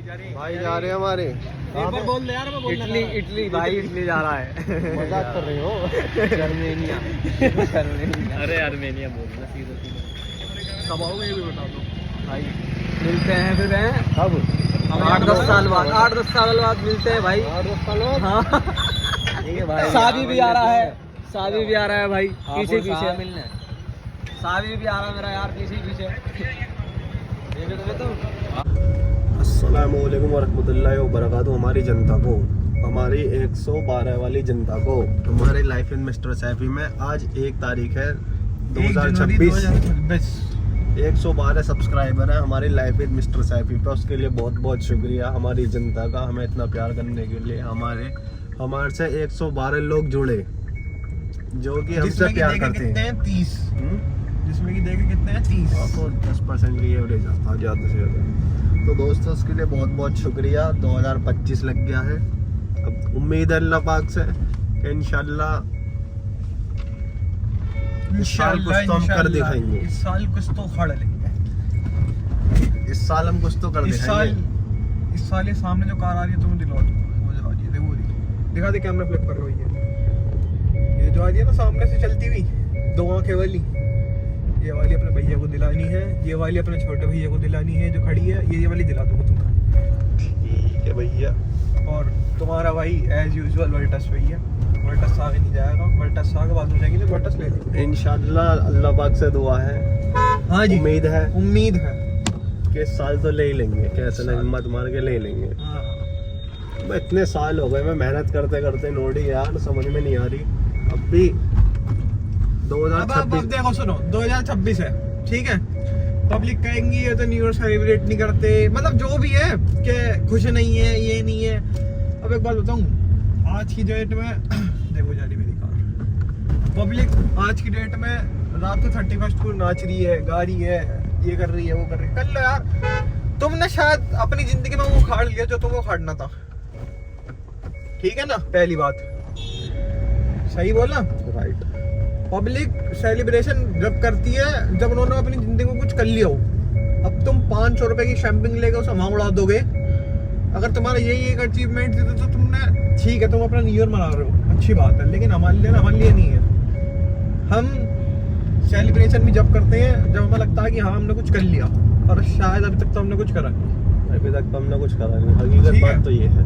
भाई जा रहे हैं हमारे। बोल दे यार, मैं बोलना इटली इटली भाई, इटली जा रहा है। मजाक कर रहे हो? अर्मेनिया। अरे अर्मेनिया बोलना सीधा सीधा। कब आओगे ये भी बता दो भाई। मिलते हैं फिर हैं कब? 8-10 साल बाद, 8-10 साल बाद मिलते हैं भाई। 8-10 साल बाद? हाँ ठीक है भाई। शादी भी आ रहा है, शादी भी आ रहा है भाई। पीछे पीछे मिलने शादी भी आ रहा है मेरा यार, पीछे पीछे। अस्सलामुअलैकुम वरहमतुल्लाहि वबरकातुहू। हमारी जनता को, हमारी 112 वाली जनता को, हमारे लाइफ इन मिस्टर सैफी में आज 1 तारीख है 2026। 112 सब्सक्राइबर है हमारी लाइफ इन मिस्टर सैफी पे। उसके लिए बहुत बहुत शुक्रिया हमारी जनता का, हमें इतना प्यार करने के लिए। हमारे से 112 लोग जुड़े जो कि हमसे प्यार करते हैं। 30 जिसमें कि देखे कितने हैं 30। तो 10% की एवरेज आता ज़्यादा से ज़्यादा। तो दोस्तों उसके लिए बहुत बहुत शुक्रिया। 2025 लग गया है। अब उम्मीद है अल्लाह पाक से इंशाल्लाह इस साल कुछ तो हम कर दिखाएंगे। इस साल कुछ तो खड़ लेंगे। इस साल हम कुछ तो कर दिखाएंगे। इस साल ये सामने जो कार आ रही है तुम्हें दिलवा दो। वो जो आ रही है देखो, दिखा दे कैमरा फ्लिप कर रही है। ये जो आ रही है ना सामने से चलती हुई 2 आंखें वाली, ये वाली अपने भैया को दिलानी है। ये वाली अपने छोटे भैया को दिलानी है जो खड़ी है। ये वाली दिला दूंगा तुम्हें। ठीक है भैया। और तुम्हारा भाई एज यूजुअल वर्टस भैया, वर्टस आगे नहीं जाएगा। वर्टस आगे बाद हो जाएगी तो वर्टस ले लेंगे इंशाल्लाह। अल्लाह पाक से दुआ है। हाँ जी, उम्मीद है कि इस साल तो ले ही लेंगे। कैसे ना हिम्मत मार के ले लेंगे। हाँ। मैं इतने साल हो गए, मैं मेहनत करते करते नोडी यार समझ में नहीं आ रही। अब भी 2026 देखो सुनो, 2026 है ठीक है। पब्लिक कहेंगी ये तो न्यू ईयर सेलिब्रेट नहीं करते, मतलब जो भी है कि खुश नहीं है, ये नहीं है। अब एक बात बताऊं, आज की डेट में देखो जा रही मेरी कार। पब्लिक आज की डेट में रात को 31 को नाच रही है, गाड़ी है, ये कर रही है, वो कर रही है। कर लो यार, तुमने शायद अपनी जिंदगी में वो उखाड़ लिया जो तुम्हें उखाड़ना था। ठीक है ना, पहली बात सही बोला, राइट। पब्लिक सेलिब्रेशन जब करती है जब उन्होंने अपनी जिंदगी में कुछ कर लिया हो। अब तुम 500 रुपए की शैम्पिंग लेकर उसे वहां उड़ा दोगे। अगर तुम्हारा यही एक अचीवमेंट थी तो तुमने, ठीक है तुम अपना न्यू ईयर मना रहे हो, अच्छी बात है, लेकिन हमारे लिए नहीं है। हम सेलिब्रेशन भी जब करते हैं जब हमें लगता है कि हाँ हमने कुछ कर लिया, और शायद अभी तक तो हमने कुछ करा नहीं। अभी तक तो हमने कुछ करा नहीं। हकीकत बात तो ये है।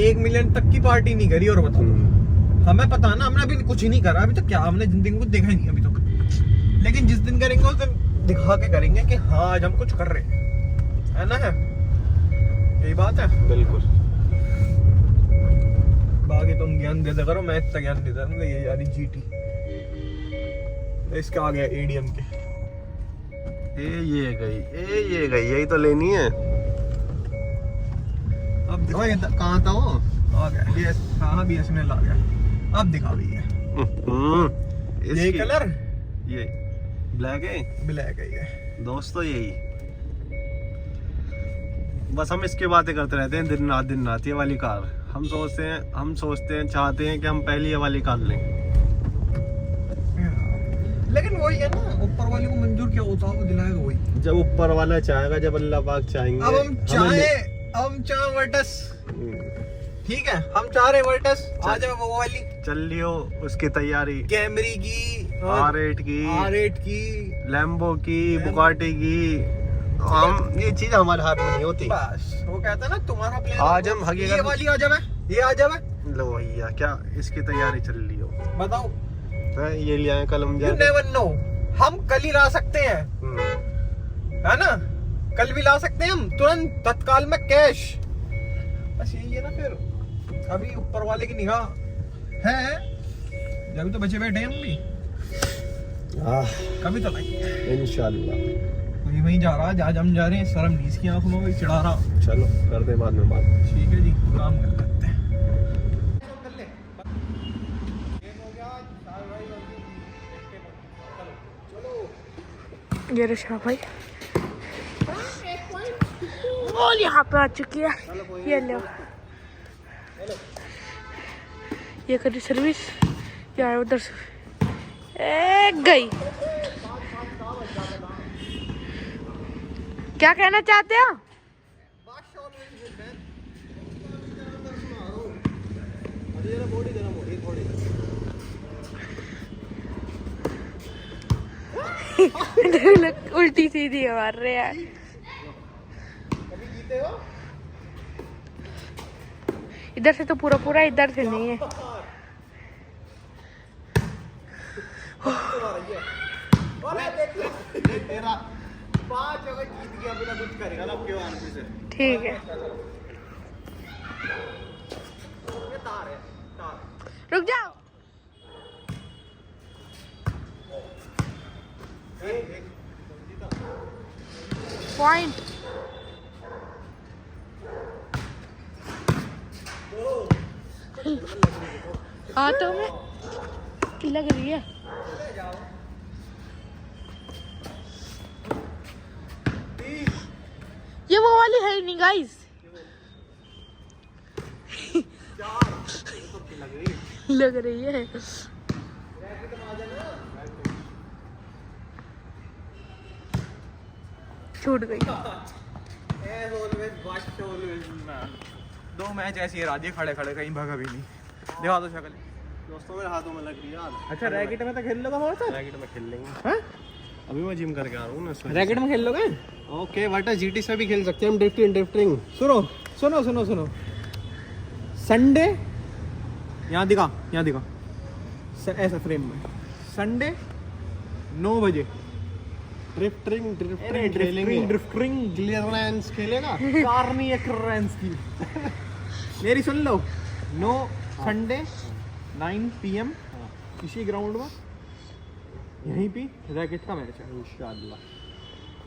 1 मिलियन तक की पार्टी नहीं करी। और बताओ हमें पता है ना, हमने अभी कुछ ही नहीं करा अभी तक। क्या हमने जिंदगी में कुछ देखा ही नहीं अभी तक। लेकिन जिस दिन करेंगे उस दिन दिखा के करेंगे कि हाँ आज हम कुछ कर रहे हैं, है ना? है यही बात है। बिल्कुल। बाकी तुम ज्ञान देते करो, मैं इतना ज्ञान देता हूँ। ये यारी GT इसका आ गया ADM के। ये गई यही तो लेनी है। अब दिखा, कहाँ था वो? आ गया BS। हाँ BSNL आ गया। अब दिखा भी है ये कलर, ये ब्लैक है, ब्लैक है ये दोस्तों। यही बस हम इसकी बातें करते रहते हैं दिन रात। ये वाली कार हम सोचते हैं चाहते हैं कि हम पहले ये वाली कार लें। लेकिन वही है ना, ऊपर वाले को मंजूर क्या होता है वो दिलाएगा वही। जब ऊपर वाला चाहेगा, जब अल्लाह पाक चाहेंगे। अब हम चाहे वर्टस, ठीक है हम चाह रहे वर्टस आ जाए वो वाली। चल लियो उसकी तैयारी, कैमरी की, R8 की, लैम्बो की, बुगाटी की। हम ये चीज हमारे हाथ में नहीं होती। बस वो कहता है ना तुम्हारा प्लान। आज हम हकीकत ये वाली आ जावे, ये आ जावे। लो भैया क्या इसकी तैयारी चल रही हो? बताओ ये ले आए कल हम। You never know, हम कल ही ला सकते हैं, है ना? कल भी ला सकते हैं हम तुरंत तत्काल में कैश। बस यही है ना। फिर अभी ऊपर वाले की निगाह है, जब तो बचे बैठे हैं हम भी। कभी तो नहीं इंशाल्लाह। कोई वहीं जा रहा है, आज हम जा रहे हैं। शर्म नहीं इसकी आंखों में, वही चिढ़ा रहा। चलो करते बाद में बात। ठीक है जी, काम कर लेते हैं। ये रशा भाई और यहाँ पे आ चुकी है। ये लो, ये करी सर्विस यार। उधर से गई। क्या कहना चाहते हो? अभी जरा बॉडी गर्म हो रही है थोड़ी। उल्टी सीधी मार रहे हैं। कभी जीते हो? इधर से तो पूरा पूरा, इधर से नहीं है। तेरा 5 अगर जीत गया बिना कुछ करेगा ना क्यों आंटी से। ठीक है, ये तार है, तार। रुक जाओ। पॉइंट हाथों में लग रही है। ये वो वाली है नहीं गाइस। लग रही है। छूट गई। दो मैच ऐसी है राजी, खड़े खड़े कहीं भागा भी नहीं। दिखा दो शक्ल। दोस्तों मेरे हाथों में लग रही है यार। अच्छा रैकेट में तो खेल लोगे हमारे साथ? रैकेट में खेल लेंगे। हैं? अभी मैं जिम करके आ रहा हूँ ना। रैकेट में खेल लोगे? ओके वाटा जीटी से भी खेल सकते हैं हम। ड्रिफ्टिंग। सुनो सुनो सुनो सुनो, संडे यहाँ दिखा ऐसा फ्रेम में, संडे 9 बजे ड्रिफ्टिंग खेलेंगे। क्लियरेंस खेलेगा। कार्नी एक्रेंस की मेरी सुन लो। नो संडे 9 PM इसी ग्राउंड में यहीं पे रैकेट का मैच है इंशाल्लाह।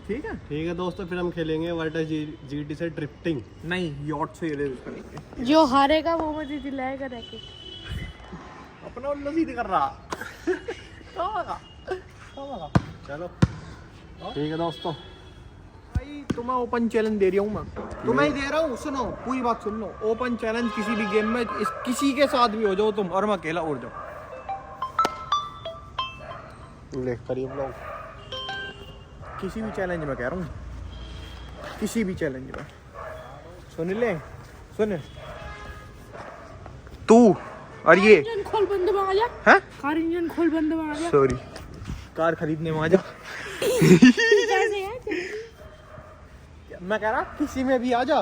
ठीक है? ठीक है दोस्तों, फिर हम खेलेंगे वाटा जीटी से ड्रिफ्टिंग। नहीं यॉट से रेस करेंगे। जो हारेगा वो मुझे दिलाएगा रैकेट। अपना उल्लू सीधी कर रहा। चलो ठीक है दोस्तों। भाई तुम्हें ओपन चैलेंज दे रहा हूँ मैं, तुम्हें ही दे रहा हूँ। सुनो पूरी बात सुन लो। ओपन चैलेंज किसी भी गेम में किसी के साथ भी हो जाओ तुम, और मैं अकेला उड़ जाओ। ले करीब लोग। किसी भी चैलेंज में कह रहा हूँ, किसी भी चैलेंज में। सुन ले, सुन तू और ये इंजन खोल बंद में आ जा। है। कार इंजन खोल बंद में आ जा। सॉरी, कार खरीदने में आ जा। कैसे है? मैं कह रहा किसी में भी आ जा।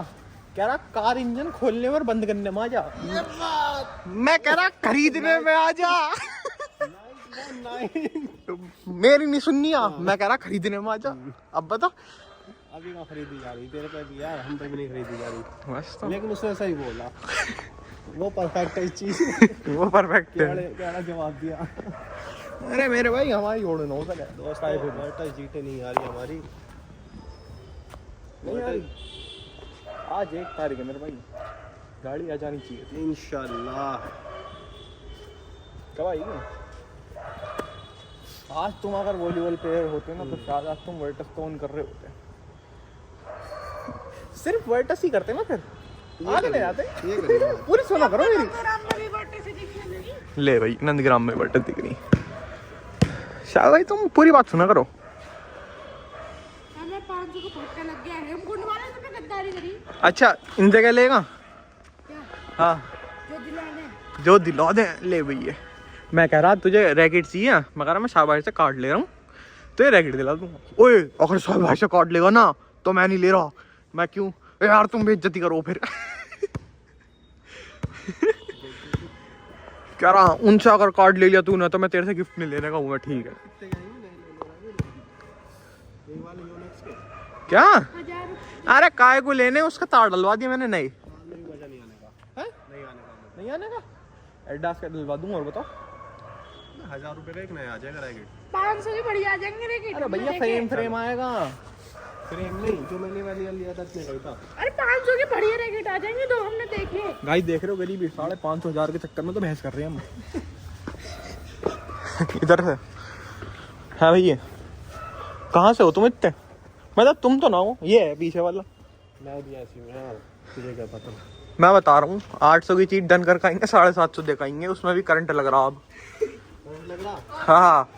कह रहा कार इंजन खोलने और बंद करने में आ जा। मैं कह रहा खरीदने में आ जा। मेरी नहीं सुननी आ। मैं कह रहा खरीदने में आ जा। अब बता। अभी कहाँ खरीदी जा रही तेरे पे भी यार, हम पे भी नहीं खरीदी जा रही। बस तो लेकिन उसने सही बोला। वो परफेक्ट है इस चीज। वो परफेक्ट है। क्या जवाब दिया। अरे मेरे भाई हमारी ओढ़ नो सके दोस्त आए फिर वाटा जीटे नहीं आ रही हमारी। नहीं आ रही। आज 1 तारीख है मेरे भाई, गाड़ी आ जानी चाहिए थी। इंशाल्लाह। कब आएगी? आज तुम अगर वॉलीबॉल प्लेयर होते ना तो शायद आज तुम वर्टस टोन कर रहे होते। सिर्फ वर्टस ही करते ना फिर आगे ले जाते। ये करेगा। पूरी सुना करो मेरी। नंदग्राम में भी बट्टे से दिखने लगी। ले भाई नंदग्राम में वर्टस दिख रही। शायद भाई तुम पूरी बात सुना करो। हमें 500 का फटका लग गया है। हम गुंड वाले से भी गद्दारी करी। अच्छा इन जगह लेगा? क्या? हाँ जो दिलाने। जो दिला दे ले भैया। मैं कह रहा तुझे रैकेट चाहिए? मैं कह रहा मैं शाहबाज से कार्ड ले रहा हूँ, तो ये रैकेट दिला दूंगा। ओए अगर शाहबाज से कार्ड लेगा ना तो मैं नहीं ले रहा। मैं क्यों यार, तुम बेइज्जती करो फिर। कह रहा उनसे अगर कार्ड ले लिया तूने तो मैं तेरे से गिफ्ट नहीं लेने का हूँ। ठीक है क्या? 1000 अरे काय को लेने, उसका तार डलवा दिया मैंने। नहीं मजा नहीं आने का। है? नहीं आने का। नहीं आने का? एडास का डलवा दूंगा। और बताओ 1000 रुपए का एक नया आ जाएगा रैकेट। 500 की बढ़िया आ जाएंगे रैकेट। अरे भैया फ्रेम आएगा। फ्रेम नहीं, जो मैंने वाली लिया था इसमें गई था। अरे 500 की बढ़िया रैकेट आ जाएंगे। दो हमने देखे। गाइस देख रहे हो गरीबी 550,000 के चक्कर में तो बहस कर रहे हैं हम। इधर से है भैया। कहाँ से हो तुम इतने? मतलब तुम तो ना हो, ये है पीछे वाला। मैं भी ऐसी हूँ यार, तुझे क्या पता। मैं बता रहा हूँ 800 की चीज डन कर खाएंगे, 750 दिखाएंगे। उसमें भी करंट लग रहा अब। लग रहा। हाँ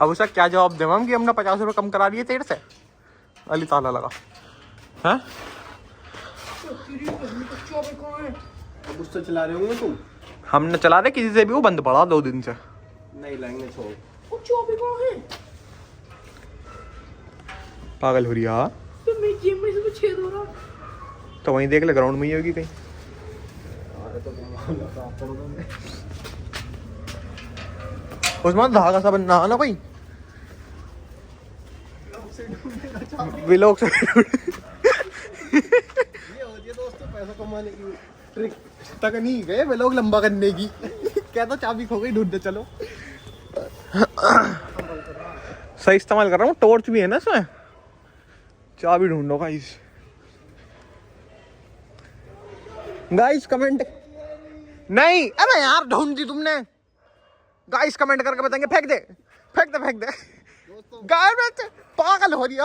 अब उसका क्या जवाब दें हम कि हमने 50 रुपये कम करा दिए तेरे से। अली ताला लगा है। अब उससे चला रहे होंगे तुम? हम न चला रहे किसी से भी, वो बंद पड़ा 2 दिन से। नहीं लाएंगे, छोड़। पागल हो रही है। तो मैं जिम में से तो छेद हो रहा। तो वहीं देख ले, ग्राउंड में ही होगी कहीं। उसमें धागा सा बनना ना कोई व्लॉग से। ये होती है दोस्तों पैसा कमाने की ट्रिक। तक नहीं गए वे लोग लंबा करने की। क्या तो चाबी खो गई, ढूंढते चलो। सही इस्तेमाल कर रहा हूँ, टॉर्च भी है ना इसमें। चाबी ढूंढो गाइस। गाइस कमेंट नहीं, अरे यार ढूंढ दी तुमने। गाइस कमेंट करके बताएंगे। फेंक दे फेंक दे फेंक दे। गाइस पागल हो रही है।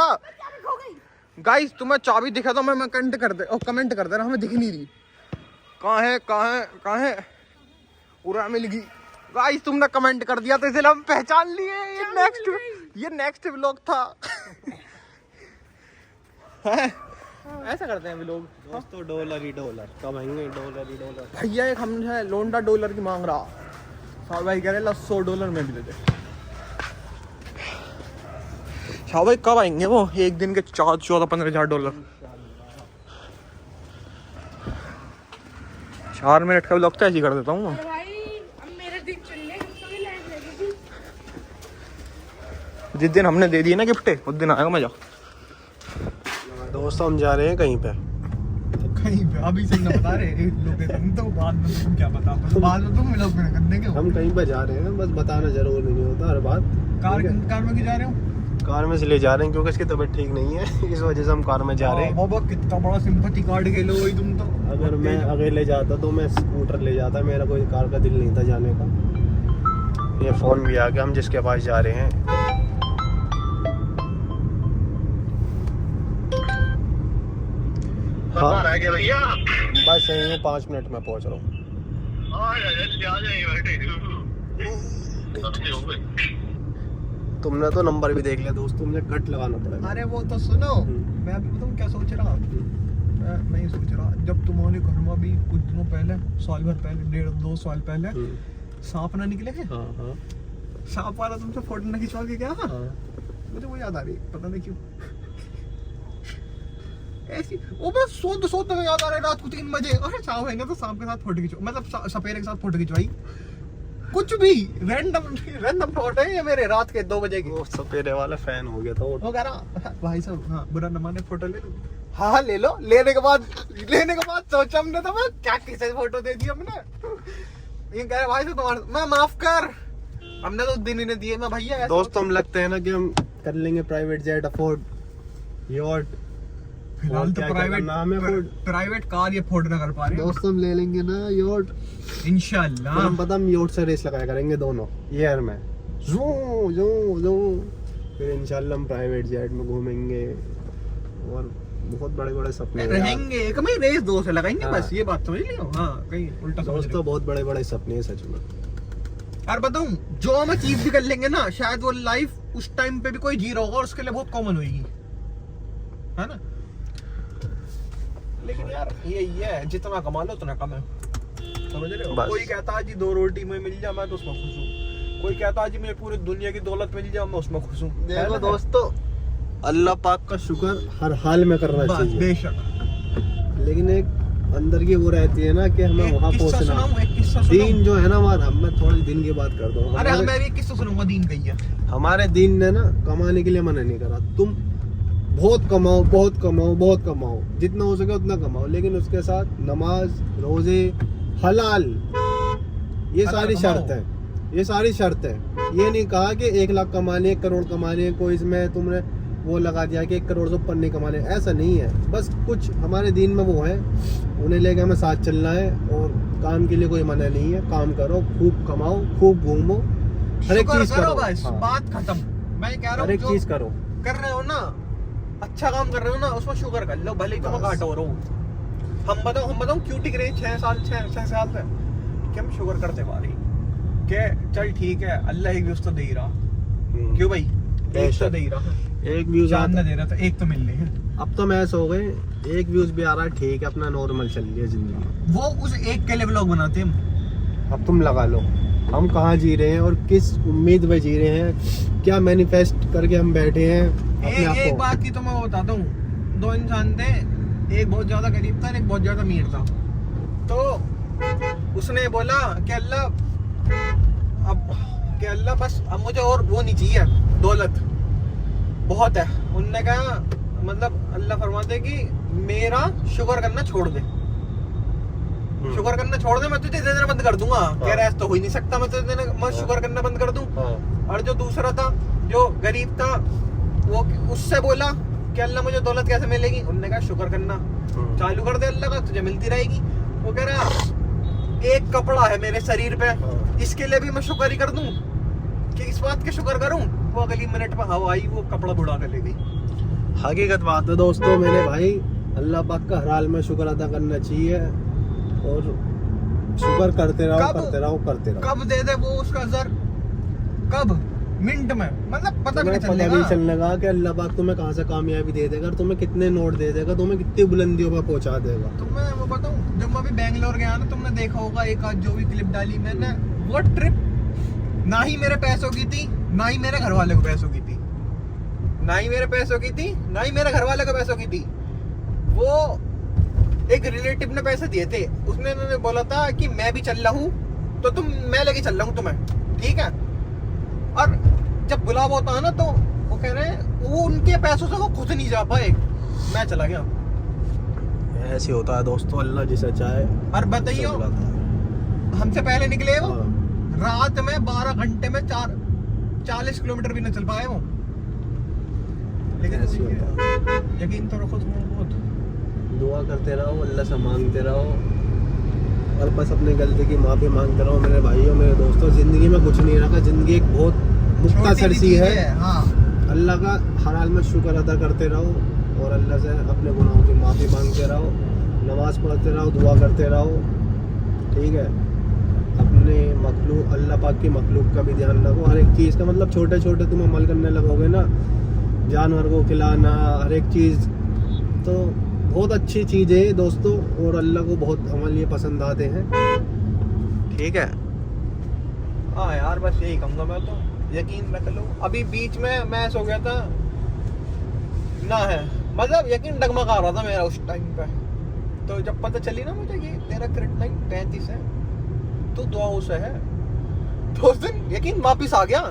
गाइस तुम्हें चाबी दिखा दो, मैं कमेंट कर दे, कमेंट कर देना, हमें दिख नहीं रही। कहाँ है पूरा मिल गई। गाइस तुमने कमेंट कर दिया तो इसलिए हम पहचान लिए। ये नेक्स्ट व्लॉग था। ऐसा करते हैं व्लॉग दोस्तों। डॉलर ही डॉलर कमाएंगे, डॉलर ही डॉलर। भैया एक हम है लोंडा डॉलर की मांग रहा। साहब भाई कह रहे $100 में भी दे दे। शाह भाई कब आएंगे वो? एक दिन के 14-15 $1,000। 4 मिनट का व्लॉग तो ऐसे ही कर देता हूँ। भाई अब मेरा दिन चल रहा है, सभी लाइन लगेगी। जिस दिन हमने दे दी ना गिफ्ट, उस दिन आएगा मजा। दोस्तों हम जा रहे हैं कहीं पे। कहीं पे अभी से ना बता रहे लोकेशन, तो बाद में तुम क्या बता, बाद में तुम व्लॉग में कर देंगे। हम कहीं पे जा रहे हैं, बस बताना जरूर नहीं होता हर बात। कार में क्यों जा रहे हो? कार में से ले जा रहे हैं क्योंकि इसकी तबीयत ठीक नहीं है। इस वजह से हम कार में जा रहे हैं। बाबा कितना बड़ा सिंपैथी कार्ड खेलो भाई तुम तो। अगर मैं अकेले जाता तो मैं स्कूटर ले जाता, मेरा कोई कार का दिल नहीं था जाने का। ये फोन भी आ गया, हम जिसके पास जा रहे हैं। हाँ भैया बस यही हूँ, 5 मिनट में पहुँच रहा हूँ। तुमने तो नंबर भी देख लिया दोस्त, तुमने कट लगाना पड़ेगा। अरे वो तो सुनो, मैं अभी बताऊँ क्या सोच रहा। मैं नहीं सोच रहा, जब तुम्हारे घर में भी कुछ दिनों पहले, साल भर पहले, 1.5-2 साल पहले सांप ना निकले हैं। हाँ। सांप वाला तुमसे फोटो ना खिंचवा के क्या? हाँ। मुझे वो याद आ रही, पता नहीं क्यों ऐसी। वो बस सोते में याद आ रहा है रात को 3 बजे। अरे सांप है तो सांप के साथ फोटो खिंचो, मतलब सपेरे के साथ फोटो खिंचवाई। कुछ भी रैंडम फोटो है ये मेरे रात के 2 बजे की। वो सपेरे वाला फैन हो गया था वो कह रहा भाई साहब, हाँ बुरा न माने फोटो ले लो। हाँ ले लो। लेने के बाद सोचा हमने तो मैं क्या किसे फोटो दे दी हमने। ये कह रहे भाई साहब तुम्हारे, मैं माफ कर, हमने तो दिन ही नहीं दिए। मैं भैया दोस्त हम लगते हैं ना कि हम कर लेंगे प्राइवेट जेट अफोर्ड, यॉट। फिलहाल तो प्राइवेट कार ये अफोर्ड ना कर पा रहे। दोस्त हम ले लेंगे ना यॉट इंशाल्लाह। हम पता हम यॉट से रेस लगाया करेंगे दोनों एयर में, जो फिर इंशाल्लाह हम प्राइवेट जेट में घूमेंगे और बहुत बड़े सपने रहेंगे। एक में रेस 2 से लगाएंगे। हाँ। बस ये बात समझ लियो। हाँ कहीं उल्टा समझ। दोस्तों बहुत बड़े सपने हैं सच में। और बताऊं, जो हम अचीव भी कर लेंगे ना, शायद वो लाइफ उस टाइम पे भी कोई जी रहा होगा और उसके लिए बहुत कॉमन होगी, है ना। लेकिन यार ये है, जितना कमा लो उतना कम है, समझ रहे हो। कोई कहता है जी 2 रोटी में मिल जाए मैं तो उसमें खुश हूँ। कोई कहता है जी मुझे पूरी दुनिया की दौलत मिल जाए मैं उसमें खुश हूँ। देखो दोस्तों, अल्लाह पाक का शुक्र हर हाल में करना चाहिए बेशक, लेकिन एक अंदर की वो रहती है ना कि हमें वहाँ पहुँचना। दीन जो है ना हमारा, मैं थोड़ी दिन की बात कर दूँ। अरे मैं भी किस्सा सुनाऊंगा दीन का ही है। हमारे दीन ने ना कमाने के लिए मना नहीं करा। तुम बहुत कमाओ, जितना हो सके उतना कमाओ, लेकिन उसके साथ नमाज, रोजे, हलाल, ये सारी शर्त है। ये नहीं कहा कि 1 लाख कमाने, 1 करोड़ कमाने, कोई इसमें तुमने वो लगा दिया कि 1 करोड़ से ऊपर नहीं कमाने, ऐसा नहीं है। बस कुछ हमारे दीन में वो है, उन्हें लेके हमें साथ चलना है। और काम के लिए कोई मना नहीं है, काम करो, खूब कमाओ, खूब घूमो, हर एक चीज करो। बस बात खत्म। मैं कह रहा हूँ हर एक चीज करो। कर रहे हो ना, अच्छा काम कर रहे हो ना, उसमें शुगर कर लो, भले ही तुम घाटा हो रहा हो। हम बताओ क्यों टिक रहे 6 साल से कि हम शुगर करते पा रही के चल ठीक है, अल्लाह एक भी तो दे ही रहा। क्यों भाई, एक तो दे ही रहा। एक व्यूज चांद दे रहा था, एक तो मिल रही है। अब तो मैच हो गए, एक व्यूज भी आ रहा है, ठीक है, अपना नॉर्मल चल रही है जिंदगी। वो उस एक के लिए व्लॉग बनाते हैं हम। अब तुम लगा लो हम कहाँ जी रहे हैं और किस उम्मीद में जी रहे हैं, क्या मैनिफेस्ट करके हम बैठे हैं अपने आप एक को। बात की तो मैं बताता हूँ, दो इंसान थे, एक बहुत ज्यादा गरीब था और एक बहुत ज्यादा अमीर था। तो उसने बोला कि अल्लाह बस अब मुझे और वो नहीं चाहिए, दौलत बहुत है। उनने कहा मतलब अल्लाह फरमाते कि मेरा शुक्र करना छोड़ दे, शुक्र करना छोड़ दे, मैं तुझे दे देना बंद कर दूंगा। कह रहा है तो हो ही नहीं सकता, मैं तुझे देना, मैं शुक्र करना बंद कर दूं। और जो दूसरा था, जो गरीब था, वो उससे बोला कि अल्लाह मुझे दौलत कैसे मिलेगी। उन्होंने कहा शुक्र करना चालू कर दे अल्लाह का, तुझे मिलती रहेगी। वो कह रहा एक कपड़ा है मेरे शरीर पे, इसके लिए भी मैं शुक्र ही कर दूं कि इस बात के शुक्र करूं। वो अगली मिनट में हवा आई, वो कपड़ा बुढ़ा कर ले गई। हकीकत बात है दोस्तों मेरे भाई, अल्लाह पाक का हर हाल में शुक्र अदा करना चाहिए और शुक्र करते रहो करते रहो करते रहो। कब दे दे वो उसका जर, कब मिनट में, मतलब पता भी नहीं पता चलेगा। नहीं चलने का कि अल्लाह पाक तुम्हें कहाँ से कामयाबी दे देगा, और तुम्हें कितने नोट दे देगा, तुम्हें कितनी बुलंदियों पर पहुंचा देगा। तो मैं वो बताऊं, जब मैं अभी बैंगलोर गया ना, तुमने देखा होगा एक आज जो भी क्लिप डाली मैंने, वो ट्रिप ना ही मेरे पैसों की थी, ना ही मेरे घर वाले को पैसों की थी, ना ही मेरे पैसों की थी, ना ही मेरे घर वाले को पैसों की थी। वो एक रिलेटिव ने पैसे दिए थे, उसने उन्होंने बोला था कि मैं भी चल रहा हूँ तो मैं लेके चल रहा हूँ तुम्हें, ठीक है। और जब बुलावा होता है ना, तो वो कह रहे हैं वो उनके पैसों से वो खुद नहीं जा पाए, मैं चला गया। ऐसे होता है दोस्तों, अल्लाह जिसे चाहे। और बताइए हमसे पहले निकले वो, हाँ। रात में 12 घंटे में 40 किलोमीटर भी न चल पाए वो। लेकिन ऐसे होता है। यकीन तो रखो थोड़ा बहुत, दुआ करते रहो, अल्लाह से मांगते रहो और बस अपनी गलती की माफ़ी मांगते रहो मेरे भाइयों मेरे दोस्तों। ज़िंदगी में कुछ नहीं रखा, ज़िंदगी एक बहुत मुख्तसर सी है। हाँ। अल्लाह का हर हाल में शुक्र अदा करते रहो और अल्लाह से अपने गुनाहों की माफ़ी मांगते रहो, नमाज़ पढ़ते रहो, दुआ करते रहो, ठीक है। अपने मखलूक अल्लाह पाक की मखलूक का भी ध्यान रखो, हर एक चीज़ का, मतलब छोटे छोटे तुम अमल करने लगोगे ना, जानवर को खिलाना, हर एक चीज़, तो बहुत अच्छी चीज़ है दोस्तों, और अल्लाह को बहुत अमल ये पसंद आते हैं, ठीक है। हाँ यार, बस यही कहूँगा मैं तो, यकीन रख लो। अभी बीच में मैच हो गया था ना, है मतलब यकीन डगमगा रहा था मेरा उस टाइम पे। तो जब पता चली ना मुझे कि तेरा क्रिकेट टाइम 35 है, तो दुआओं से है, तो उस दिन यकीन वापिस आ गया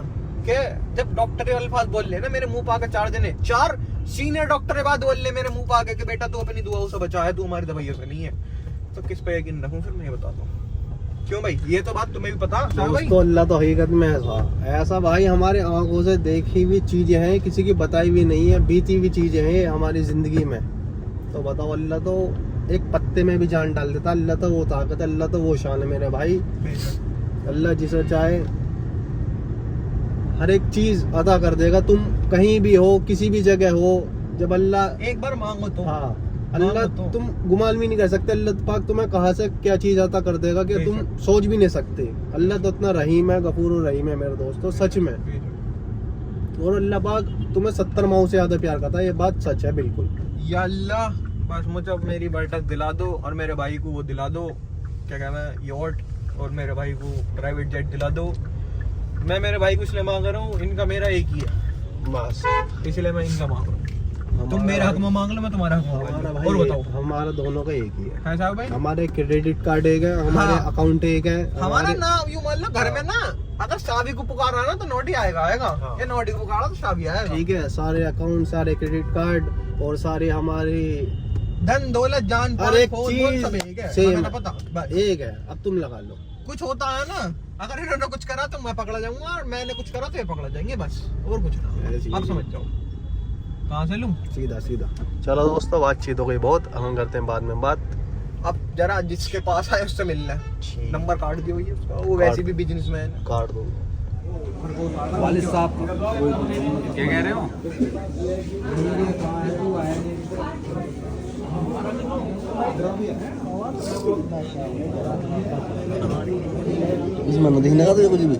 कि जब डॉक्टर अल्फाज बोल ले ना मेरे मुंह पे आके, 4 सीनियर डॉक्टर के बाद बोल ले मेरे मुंह पे आके कि बेटा तू अपनी दुआओं से बचा है, तू हमारी दवाइयों से नहीं है, तो किस पे यकीन रखूं फिर मैं ये बताता हूँ। क्यों भाई, ये तो बात तुम्हें भी पता है भाई। तो अल्लाह तो हकीकत में ऐसा भाई, हमारे आंखों से देखी हुई चीजें हैं, किसी की बताई हुई नहीं है, बीती हुई चीजें हैं हमारी जिंदगी में। तो बताओ, अल्लाह तो एक पत्ते में भी जान डाल देता, अल्लाह तो वो ताकत है, अल्लाह तो वो शान है मेरे भाई। अल्लाह जिसे चाहे हर एक चीज अदा कर देगा। तुम कहीं भी हो, किसी भी जगह हो, जब अल्लाह एक बार मांगो तो, हाँ, अल्लाह तो तुम गुमान भी नहीं कर सकते, अल्लाह पाक तुम्हें कहाँ से क्या चीज अता कर देगा कि तुम सोच भी नहीं सकते। अल्लाह तो इतना रहीम है, गफूर रहीम है मेरे दोस्तों, सच में। और अल्लाह पाक तुम्हें 70 माओ से ज्यादा प्यार करता है, ये बात सच है बिल्कुल। या अल्लाह बस मुझे मेरी बैठक दिला दो, और मेरे भाई को वो दिला दो, क्या कहना है, यॉट, और मेरे भाई को प्राइवेट जेट दिला दो। मैं मेरे भाई को इसलिए मांग रहा हूँ, इनका मेरा एक ही है बस, इसलिए मैं इनका मांग रहा हूँ। तुम मेरा हक में मांग लो, मैं तुम्हारा हक में मांग लूं। और बताओ, हमारा दोनों का एक ही है साहब भाई। हमारे क्रेडिट कार्ड एक है, हमारे हाँ। अकाउंट एक है, हमारा ना यूं मान लो, घर में ना अगर शादी को पुकारा ना तो नोटी आएगा। हाँ। ये नोटी को पुकारा तो शादी आएगा, ठीक है। सारे अकाउंट, सारे क्रेडिट कार्ड और सारे हमारे धन दौलत जान हर एक फोन चीज सब एक है, सेम हमें ना पता बस। एक है। अब तुम लगा लो, कुछ होता है ना, अगर इन्होंने कुछ करा तो मैं पकड़ा जाऊंगा, और मैंने कुछ करा तो ये पकड़ा जाएंगे, बस और कुछ ना। अब समझ जाओ कहाँ से लूं, सीधा सीधा। चलो दोस्तों, बातचीत हो गई बहुत, हम करते हैं बाद में बात। अब जरा जिसके पास है उससे मिलना है, नंबर काट दियो ये उसका, वो वैसे भी बिजनेसमैन है। काट दो। वालिद साहब क्या कह रहे हो? इसमें देखने का तो कुछ भी